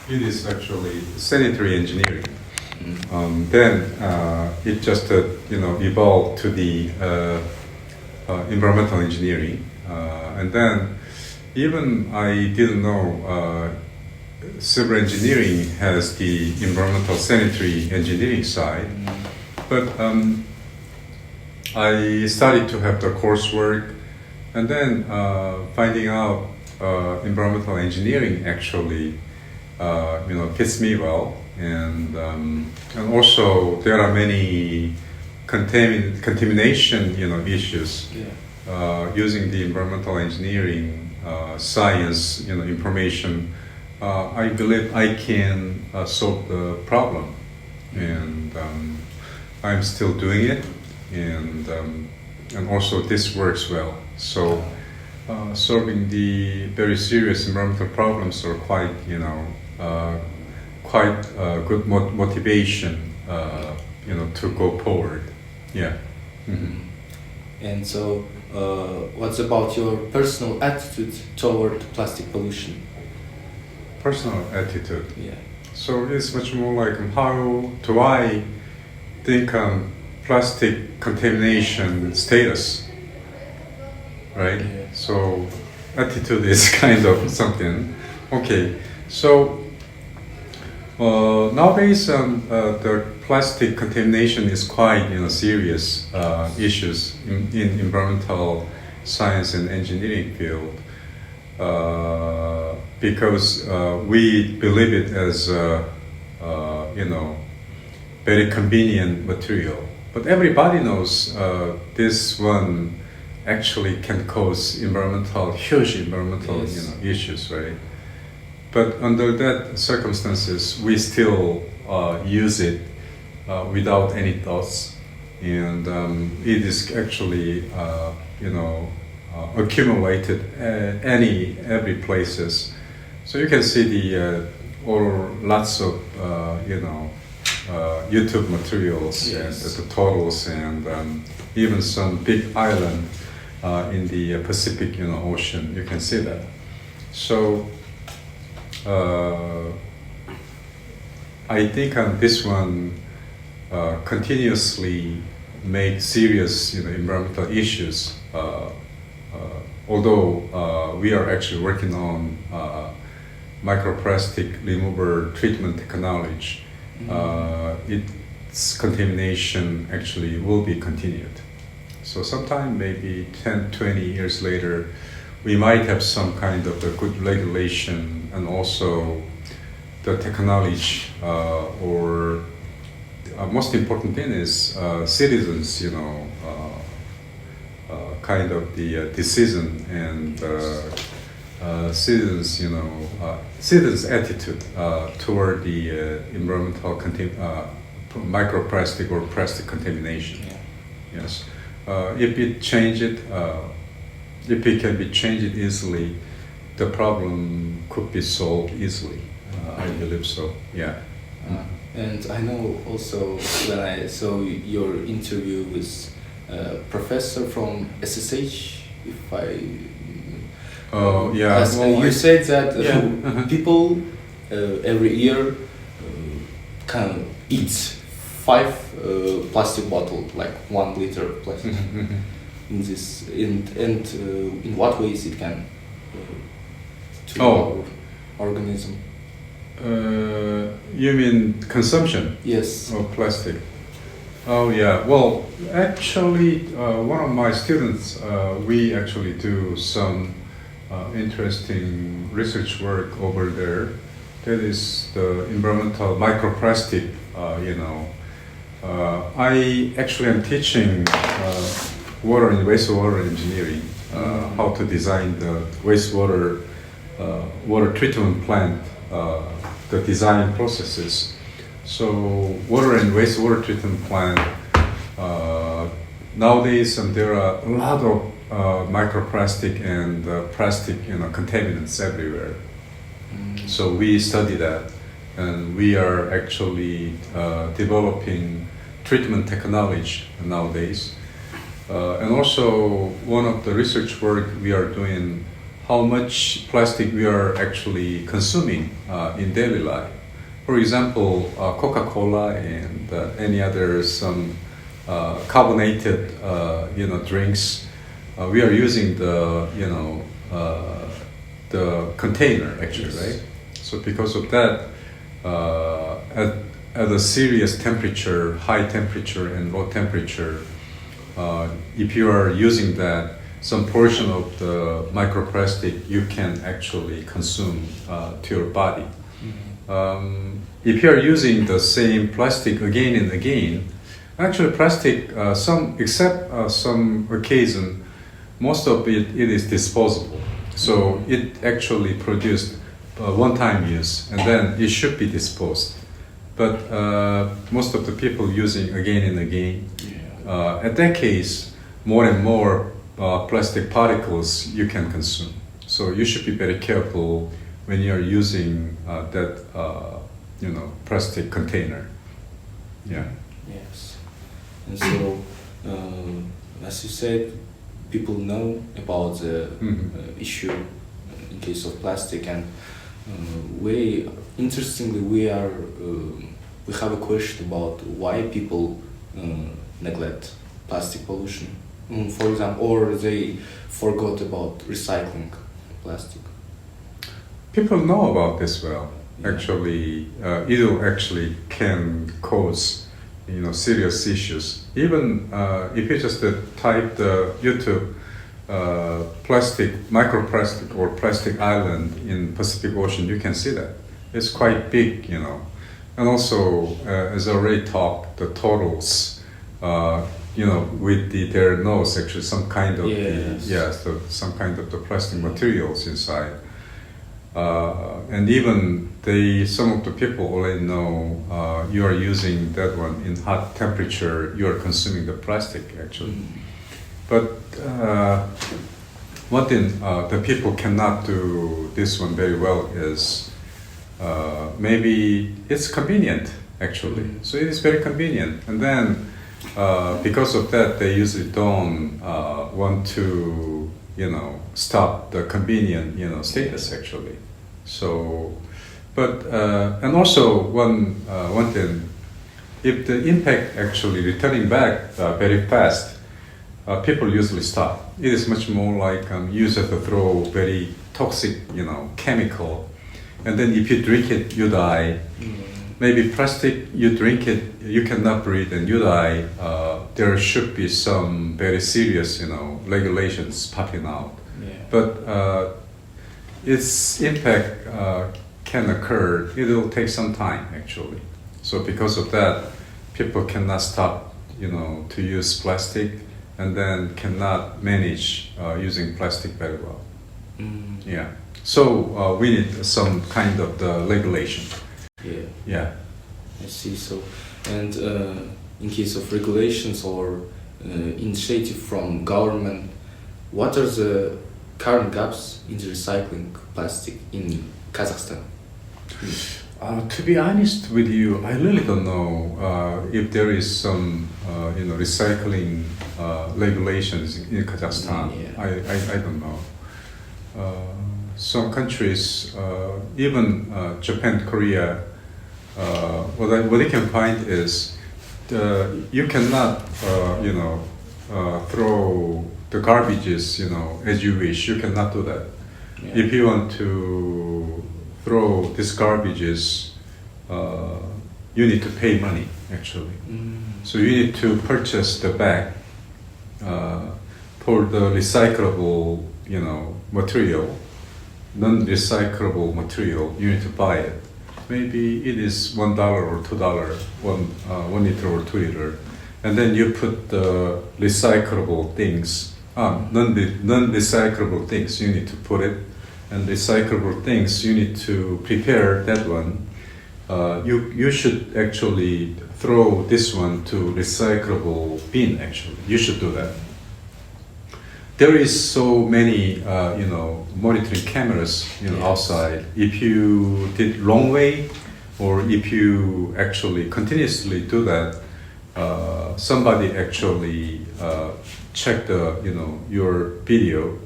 It is actually sanitary engineering. Then it just evolved to the environmental engineering, and then even I didn't know civil engineering has the environmental sanitary engineering side, but I started to have the coursework, and then finding out environmental engineering actually fits me well, and also there are many contamination issues. Using the environmental engineering science information, I believe I can solve the problem, and I'm still doing it, and also this works well. So solving the very serious environmental problems are quite good motivation to go forward. Yeah. Mm-hmm. And so, what's about your personal attitude toward plastic pollution? Personal attitude. Yeah. So it's much more like how do I think plastic contamination status, right? Yeah. So attitude is kind of something. Okay, so nowadays the plastic contamination is quite serious issues in environmental science and engineering field, because we believe it as very convenient material, but everybody knows this one actually can cause huge environmental Yes. issues, right? But under that circumstances, we still use it without any thoughts, and it is actually accumulated every places. So you can see the lots of YouTube materials. Yes. And the totals, and even some big island in the Pacific Ocean. You can see that. So I think this one continuously make serious environmental issues. Although we are actually working on microplastic remover treatment technology, its contamination actually will be continued. So sometime maybe 10, 20 years later, we might have some kind of a good regulation, and also the technology, or most important thing is citizens, kind of the decision, and citizens' attitude toward the environmental microplastic or plastic contamination. Yeah. Yes, if it can be changed easily, the problem could be solved easily. I believe so. Yeah. And I know also when I saw your interview with a professor from SSH, if I yeah. you said that Yeah. people every year can eat 5 plastic bottles, like 1 liter of plastic. In this, in what ways it can to our organism? You mean consumption? Yes. Of plastic? Oh yeah. Well, actually, one of my students, we actually do some interesting research work over there. That is the environmental microplastic. I actually am teaching water and wastewater engineering, how to design the wastewater water treatment plant, the design processes. So water and wastewater treatment plant, nowadays there are a lot of microplastic and plastic contaminants everywhere. So we study that, and we are actually developing treatment technology nowadays. And also one of the research work we are doing, how much plastic we are actually consuming in daily life. For example, Coca-Cola and any other some carbonated drinks. We are using the container actually, Yes. right? So because of that, at a serious temperature, high temperature and low temperature, if you are using that, some portion of the microplastic you can actually consume to your body. If you are using the same plastic again and again, actually plastic, some occasion, most of it is disposable. So it actually produced one-time use, and then it should be disposed. But most of the people using again and again, at that case, more and more plastic particles you can consume. So you should be very careful when you are using that plastic container. Yeah. Yes. And so, as you said, people know about the issue in case of plastic, and interestingly, we have a question about why people neglect plastic pollution. For example, or they forgot about recycling plastic. People know about this well. Yeah. Actually, it actually can cause serious issues. Even if you just type the YouTube microplastic or plastic island in Pacific Ocean, you can see that it's quite big, And also, as I already talked, the totals, with their nose, actually some kind of some kind of the plastic materials inside. And even some of the people already know you are using that one in hot temperature, you are consuming the plastic actually. But one thing the people cannot do this one very well is maybe it's convenient actually. So it is very convenient, and then because of that they usually don't want to stop the convenient status actually. So, but and also one thing, if the impact actually returning back very fast, people usually stop. It is much more like you just have to throw very toxic chemical, and then if you drink it you die. Maybe plastic, you drink it, you cannot breathe and you die. There should be some very serious regulations popping out. But its impact can occur. It will take some time actually. So because of that, people cannot stop, to use plastic, and then cannot manage using plastic very well. Yeah. So we need some kind of the regulation. Yeah. I see. So, and in case of regulations or initiative from government, what are the current gaps in the recycling plastic in Kazakhstan? To be honest with you, I really don't know if there is some recycling regulations in Kazakhstan. I don't know. Some countries, even Japan, Korea, what I can find is you cannot throw the garbages as you wish. You cannot do that. If you want to throw these garbages, you need to pay money actually. So you need to purchase the bag for the recyclable material. Non-recyclable material, you need to buy it. Maybe it is $1 or $2, 1 liter or 2 liter, and then you put the recyclable things, non-recyclable things. You need to put it, and recyclable things you need to prepare that one. You should actually throw this one to recyclable bin. Actually, you should do that. There is so many, monitoring cameras, outside. If you did wrong way, or if you actually continuously do that, somebody actually check your video,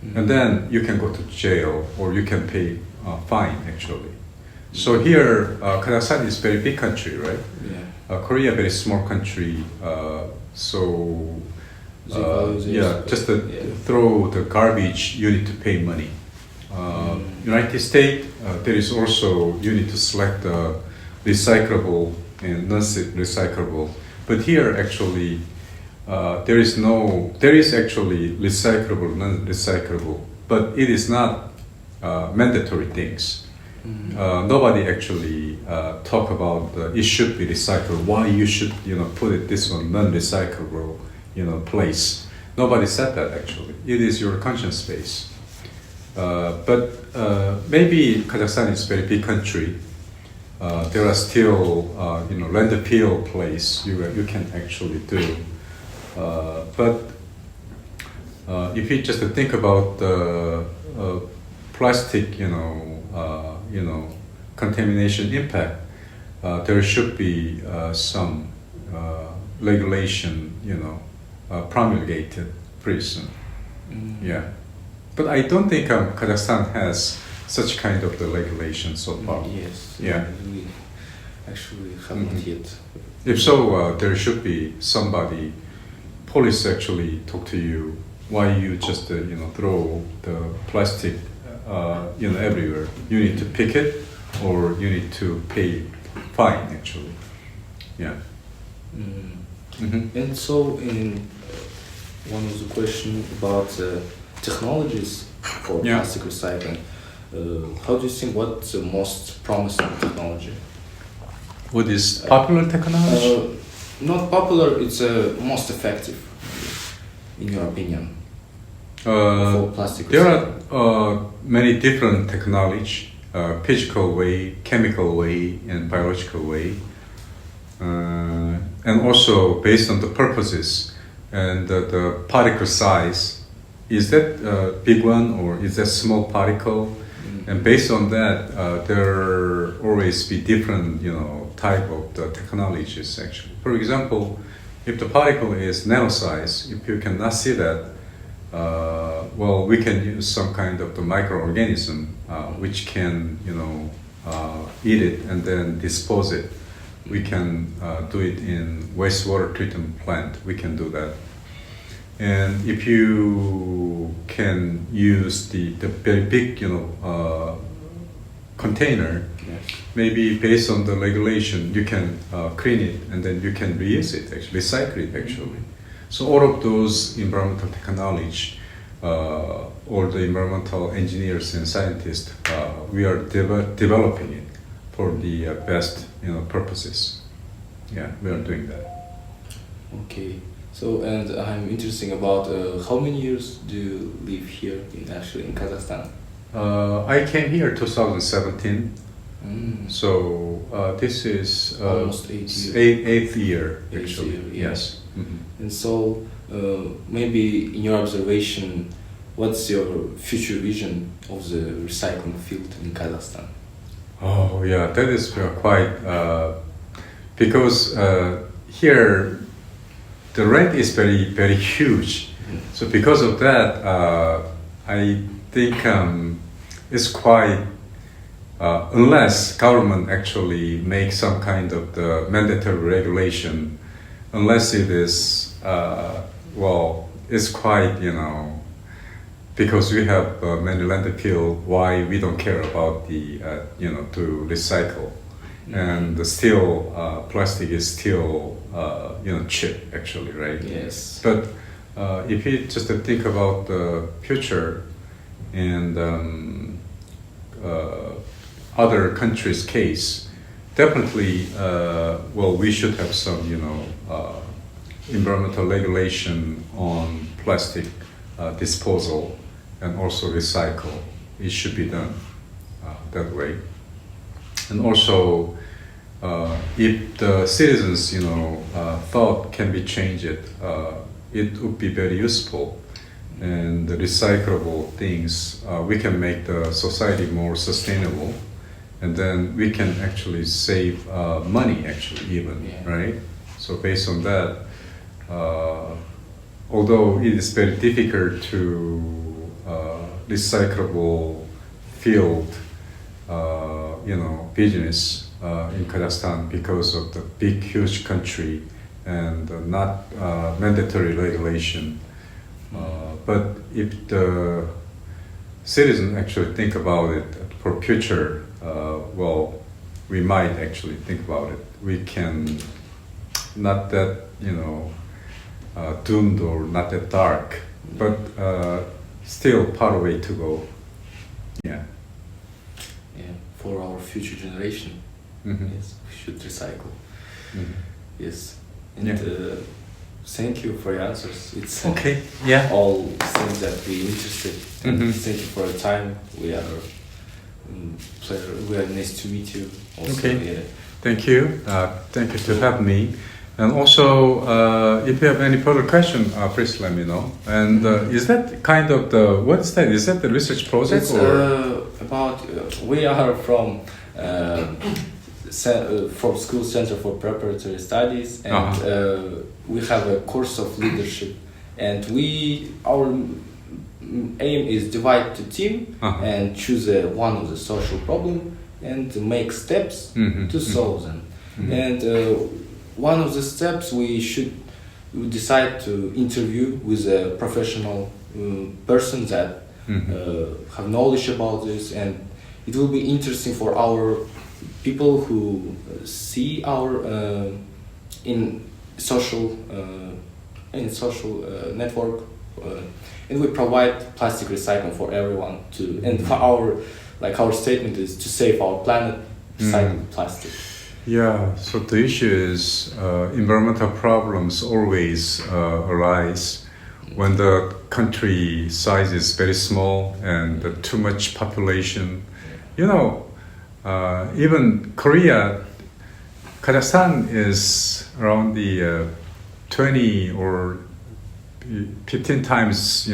and then you can go to jail or you can pay fine actually. So here, Kazakhstan is very big country, right? Yeah. Korea very small country, so The values is- just to throw the garbage, you need to pay money. United States, there is also you need to select the recyclable and non-recyclable. But here actually, there is actually recyclable, non-recyclable, but it is not mandatory things. Nobody actually talk about it should be recycled. Why you should put it this one non-recyclable place. Nobody said that actually. It is your conscience space. But maybe Kazakhstan is a very big country. There are still landfill place you can actually do. But if you just think about the plastic, contamination impact, there should be some regulation, promulgated pretty soon. Yeah, but I don't think Kazakhstan has such kind of the regulation so far. Yes. Yeah. We actually haven't yet. If so, there should be somebody, police actually talk to you why you just throw the plastic everywhere. You need to pick it or you need to pay fine actually. Yeah. And so, in one of the question about technologies for Yeah. plastic recycling, how do you think what's the most promising technology? What is popular technology? Not popular, it's most effective, in your opinion, for plastic There recycling. are many different technology, physical way, chemical way, and biological way, and also based on the purposes and the particle size. Is that a big one or is that small particle? And based on that, there always be different, type of the technologies actually. For example, if the particle is nano size, if you cannot see that, well, we can use some kind of the microorganism which can, eat it and then dispose it. We can do it in wastewater treatment plant. We can do that. And if you can use the very big, container, Yes. maybe based on the regulation, you can clean it and then you can reuse it, actually, recycle it actually. So all of those environmental technology, or the environmental engineers and scientists, we are developing it for the best, purposes. Yeah, we are doing that. Okay. So, and I'm interested about how many years do you live here in Kazakhstan? I came here 2017. Mm. So this is Almost 8 years. eighth year Eighth actually. year, yeah. Yes. And so, maybe in your observation, what's your future vision of the recycling field in Kazakhstan? Oh yeah, that is quite because here the rent is very huge. So because of that, I think it's quite unless government actually makes some kind of the mandatory regulation, unless it is well, it's quite because we have many landfill. Why we don't care about the to recycle, and still plastic is still cheap actually, right? Yes. But if you just think about the future and other countries' case, definitely, well, we should have some, environmental regulation on plastic disposal and also recycle. It should be done that way. And also, if the citizens, thought can be changed, it would be very useful. And the recyclable things, we can make the society more sustainable, and then we can actually save money, actually, even, Yeah. right? So based on that, although it is very difficult to recyclable field, business in Kazakhstan because of the big, huge country and not mandatory regulation. But if the citizens actually think about it for future, we might actually think about it. We can not that doomed or not that dark, but still part of way to go. Yeah. Yeah, for our future generation. Mm-hmm. Yes, we should recycle. Mm-hmm. Yes, and Yeah. Thank you for your answers. It's Okay. Yeah. all things that we interested. And Mhm. thank you for your time. We are pleasure. We are nice to meet you. Also, Okay. yeah. Thank you. Thank you to have me. And also, if you have any further question, please let me know. And is that kind of what is that? Is that the research project It's or? about we are from School Center for Preparatory Studies, and we have a course of leadership, and our aim is divide the team and choose one of the social problem and make steps to solve them. And one of the steps we decide to interview with a professional person that have knowledge about this, and it will be interesting for our people who see our in social network, and we provide plastic recycling for everyone to, and for our statement is to save our planet, recycle plastic. Yeah, so the issue is environmental problems always arise when the country size is very small and too much population. Even Korea, Kazakhstan is around the 20 or 15 times,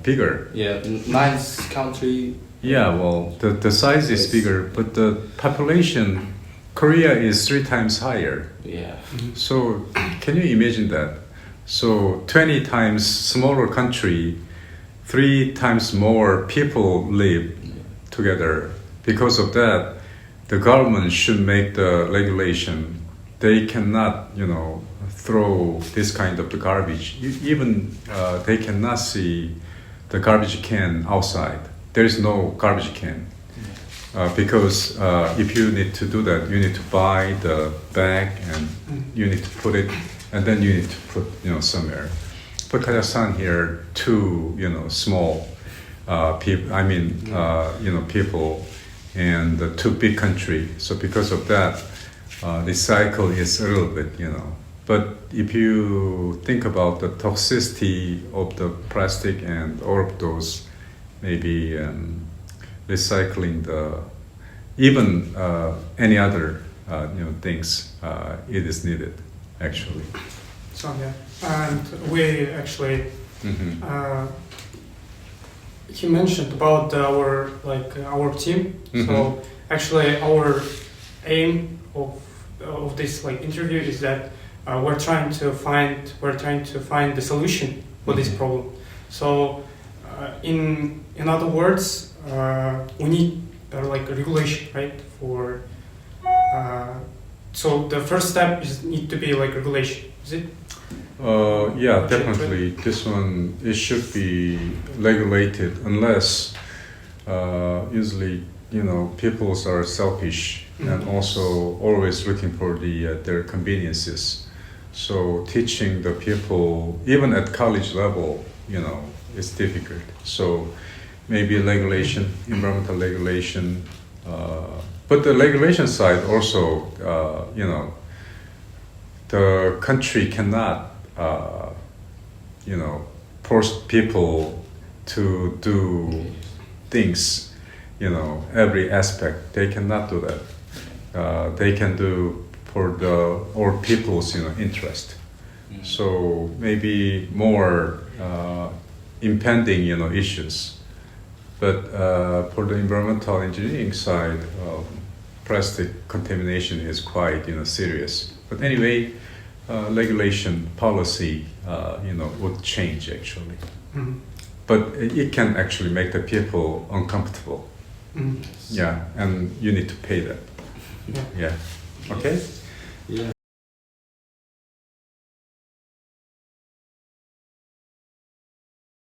bigger. Yeah, nice country. Yeah, well, the size is bigger, but the population, Korea is 3 times higher. Yeah. So can you imagine that? So 20 times smaller country, 3 times more people live together. Because of that, the government should make the regulation. They cannot, throw this kind of the garbage. Even they cannot see the garbage can outside. There is no garbage can. Because if you need to do that, you need to buy the bag and you need to put it, and then you need to put, somewhere. But Kazakhstan here, too, small people. People, and too big country. So because of that, the cycle is a little bit, But if you think about the toxicity of the plastic and all of those, maybe recycling even any other things, it is needed actually. So yeah, and we actually he mentioned about our team. So actually our aim of this interview is that we're trying to find the solution for this problem. So in other words, we need a regulation, right? For so the first step need to be regulation. Is it? Yeah, definitely. This one, it should be regulated unless usually people are selfish and also always looking for their conveniences. So teaching the people, even at college level, it's difficult. So maybe regulation, environmental regulation, but the regulation side also, the country cannot, force people to do things, every aspect. They cannot do that. They can do for all people's, interest. So maybe more impending, issues. But for the environmental engineering side, plastic contamination is quite, serious. But anyway, regulation policy, would change actually. but it can actually make the people uncomfortable. Mm. Yeah, and you need to pay that. Yeah. Yeah. Okay. Yeah.